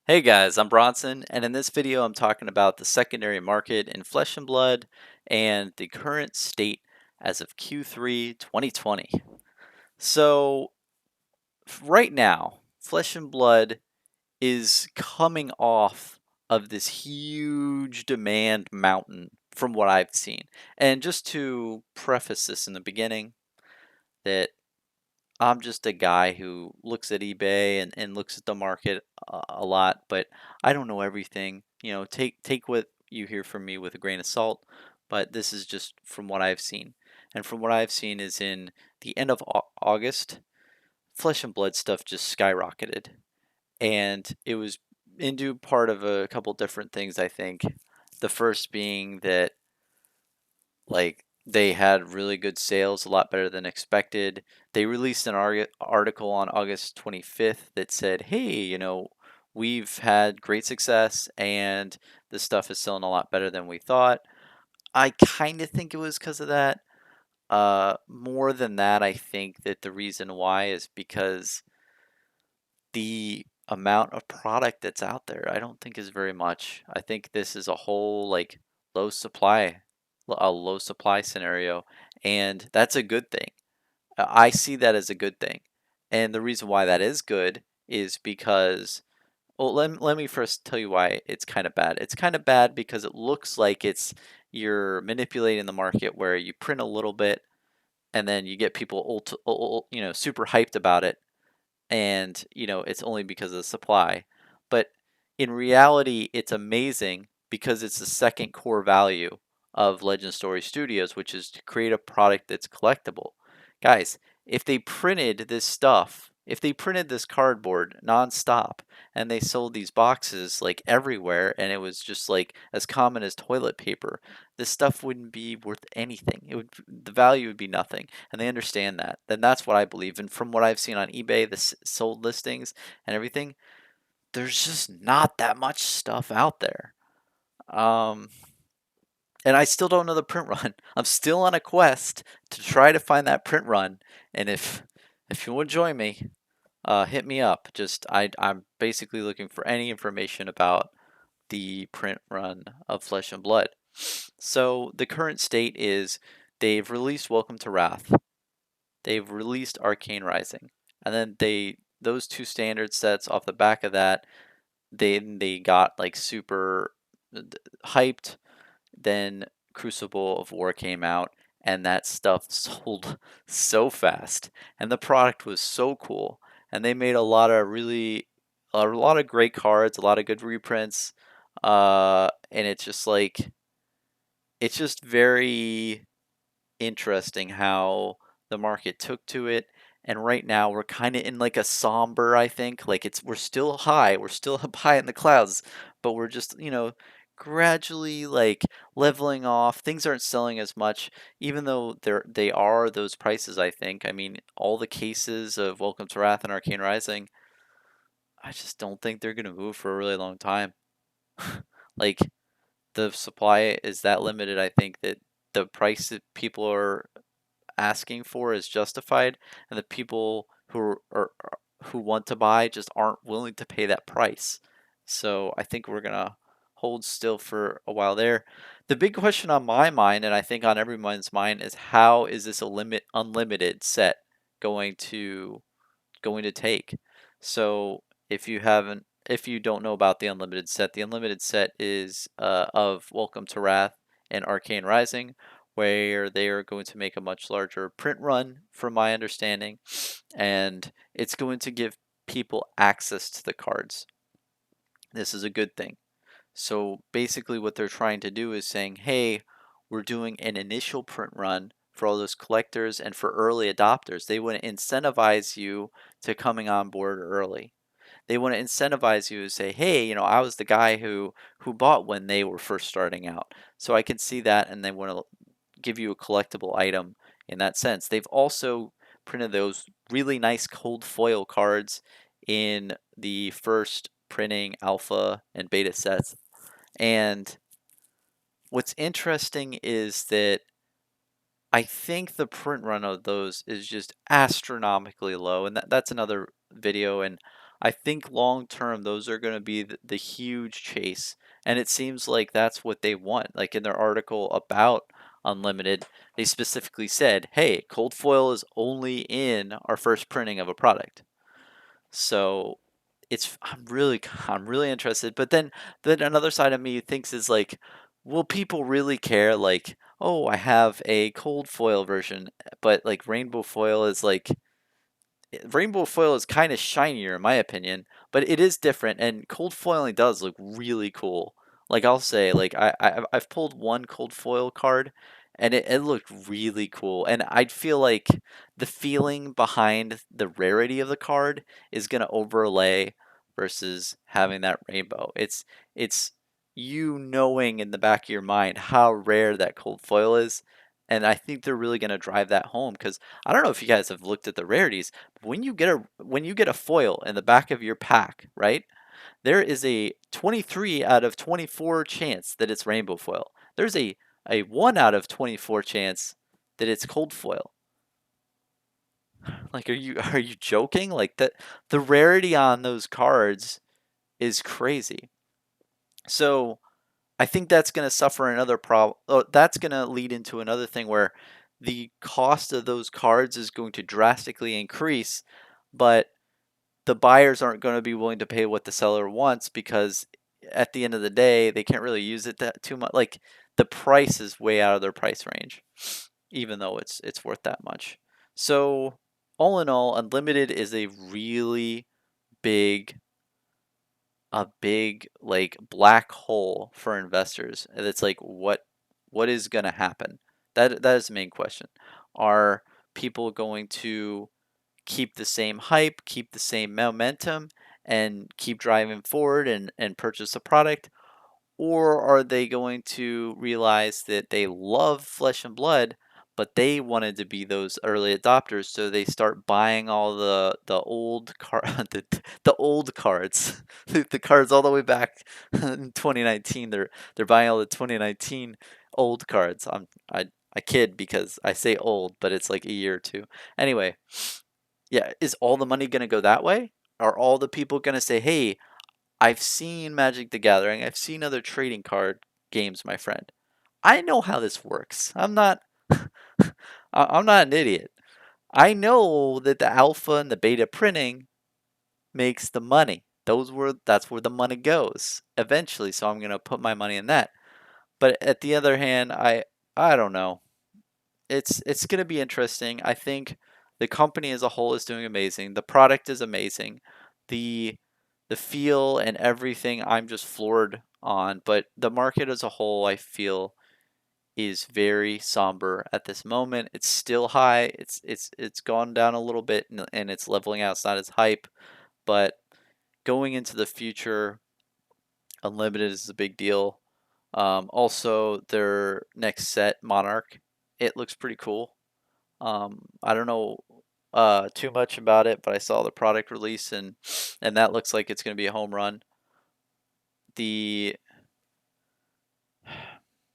Hey guys, I'm Bronson, and in this video I'm talking about the secondary market in Flesh and Blood and the current state as of Q3 2020. So, right now, Flesh and Blood is coming off of this huge demand mountain from what I've seen. And just to preface this in the beginning, that I'm just a guy who looks at eBay and looks at the market a lot, but I don't know everything. Take what you hear from me with a grain of salt, but this is just from what I've seen. And from what I've seen is in the end of August, Flesh and Blood stuff just skyrocketed. And it was into part of a couple different things, I think. The first being that like they had really good sales, a lot better than expected. They released an article on August 25th that said, "Hey, we've had great success and this stuff is selling a lot better than we thought." I kind of think it was because of that. More than that, I think that the reason why is because the amount of product that's out there, I don't think is very much. I think this is a whole like low supply, a low supply scenario, and that's a good thing. I see that as a good thing. And the reason why that is good is because, well, let me first tell you why it's kind of bad. It's kind of bad because it looks like you're manipulating the market where you print a little bit and then you get people super hyped about it, and it's only because of the supply. But in reality, it's amazing because it's the second core value of Legend Story Studios, which is to create a product that's collectible. Guys, if they printed this stuff, if they printed this cardboard nonstop and they sold these boxes like everywhere and it was just like as common as toilet paper, this stuff wouldn't be worth anything. The value would be nothing, and they understand that. Then that's what I believe. And from what I've seen on eBay, the sold listings and everything, there's just not that much stuff out there. Um, and I still don't know the print run. I'm still on a quest to try to find that print run. And if you want to join me, hit me up. I'm basically looking for any information about the print run of Flesh and Blood. So the current state is they've released Welcome to Wrath. They've released Arcane Rising. And then those two standard sets off the back of that, they got like super hyped. Then Crucible of War came out, and that stuff sold so fast, and the product was so cool, and they made a lot of great cards, a lot of good reprints, and it's just very interesting how the market took to it. And right now we're kind of in like a somber, I think, like we're still high, we're still up high in the clouds, but we're just gradually like leveling off. Things aren't selling as much, even though they are those prices. I think, I mean, all the cases of Welcome to Wrath and Arcane Rising, I just don't think they're going to move for a really long time. Like, the supply is that limited. I think that the price that people are asking for is justified, and the people who want to buy just aren't willing to pay that price. So I think we're gonna hold still for a while there. The big question on my mind, and I think on everyone's mind, is how is this a unlimited set going to take? So if you don't know about the unlimited set is of Welcome to Wrath and Arcane Rising, where they are going to make a much larger print run, from my understanding, and it's going to give people access to the cards. This is a good thing. So basically, what they're trying to do is saying, hey, we're doing an initial print run for all those collectors and for early adopters. They want to incentivize you to coming on board early. They want to incentivize you to say, hey, I was the guy who bought when they were first starting out. So I can see that, and they want to give you a collectible item in that sense. They've also printed those really nice cold foil cards in the first printing alpha and beta sets. And what's interesting is that I think the print run of those is just astronomically low, and that's another video. And I think long term, those are going to be the huge chase. And it seems like that's what they want. Like in their article about Unlimited, they specifically said, hey, cold foil is only in our first printing of a product. So I'm really interested. But then another side of me thinks is like, will people really care? Like, oh, I have a cold foil version, but like rainbow foil is like rainbow foil is kind of shinier in my opinion, but it is different and cold foiling does look really cool. Like I'll say, like I've pulled one cold foil card and it looked really cool. And I'd feel like the feeling behind the rarity of the card is gonna overlay versus having that rainbow. It's you knowing in the back of your mind how rare that cold foil is. And I think they're really gonna drive that home because I don't know if you guys have looked at the rarities when you get a foil in the back of your pack, right? There is a 23 out of 24 chance that it's rainbow foil. There's a 1 out of 24 chance that it's cold foil. Like are you joking? Like that the rarity on those cards is crazy. So I think that's going to suffer another problem. Oh, that's going to lead into another thing where the cost of those cards is going to drastically increase, but the buyers aren't going to be willing to pay what the seller wants because at the end of the day, they can't really use it that too much. Like the price is way out of their price range, even though it's worth that much. So all in all, Unlimited is big a big like black hole for investors. And it's like what is going to happen? That is the main question. Are people going to keep the same hype, keep the same momentum, and keep driving forward and purchase a product? Or are they going to realize that they love Flesh and Blood, but they wanted to be those early adopters, so they start buying all the old the old cards, the cards all the way back in 2019. They're buying all the 2019 old cards. I kid because I say old, but it's like a year or two. Anyway, yeah, is all the money gonna go that way? Are all the people gonna say, "Hey, I've seen Magic the Gathering. I've seen other trading card games, my friend. I know how this works. I'm not I'm not an idiot. I know that the alpha and the beta printing makes the money. That's where the money goes eventually, so I'm going to put my money in that. But at the other hand, I don't know. It's going to be interesting. I think the company as a whole is doing amazing. The product is amazing. The the feel and everything I'm just floored on, but the market as a whole I feel is very somber at this moment. It's still high. It's gone down a little bit and it's leveling out. It's not as hype, but going into the future, Unlimited is a big deal. Also, their next set, Monarch, it looks pretty cool. I don't know too much about it, but I saw the product release and that looks like it's going to be a home run. The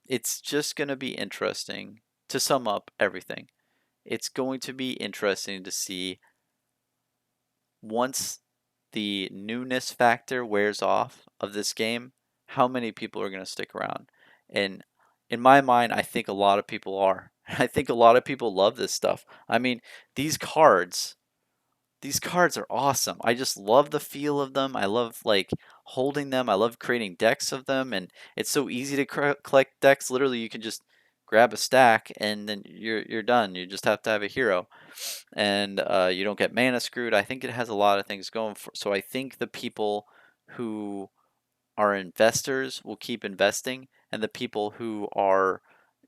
It's just going to be interesting to sum up everything. It's going to be interesting to see once the newness factor wears off of this game, how many people are going to stick around. And in my mind, I think a lot of people are. I think a lot of people love this stuff. I mean, these cards these cards are awesome. I just love the feel of them. I love like holding them. I love creating decks of them, and it's so easy to collect decks. Literally, you can just grab a stack and then you're done. You just have to have a hero, and you don't get mana screwed. I think it has a lot of things going for. So I think the people who are investors will keep investing, and the people who are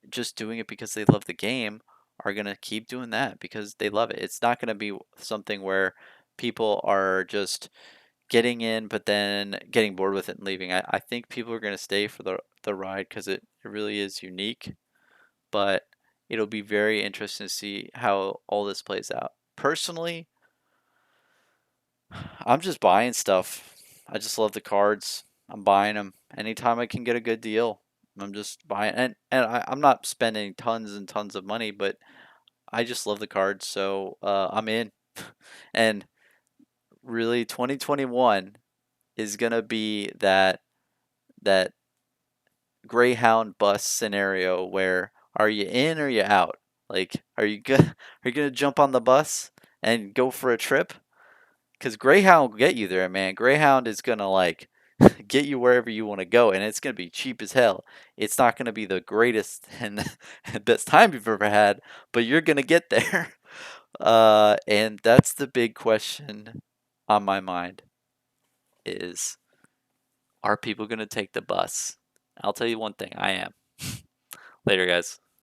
just doing it because they love the game are going to keep doing that because they love it. It's not going to be something where people are just getting in but then getting bored with it and leaving. I think people are going to stay for the ride because it really is unique, but it'll be very interesting to see how all this plays out. Personally, I'm just buying stuff. I just love the cards. I'm buying them anytime I can get a good deal. I'm just buying, I'm not spending tons and tons of money, but I just love the cards, so I'm in. And really 2021 is gonna be that Greyhound bus scenario where are you in or you out? Like, are you gonna jump on the bus and go for a trip? Because Greyhound will get you there, man. Greyhound is gonna like get you wherever you want to go, and it's gonna be cheap as hell. It's not gonna be the greatest and best time you've ever had, but you're gonna get there. And that's the big question on my mind is, are people gonna take the bus? I'll tell you one thing, I am. Later, guys.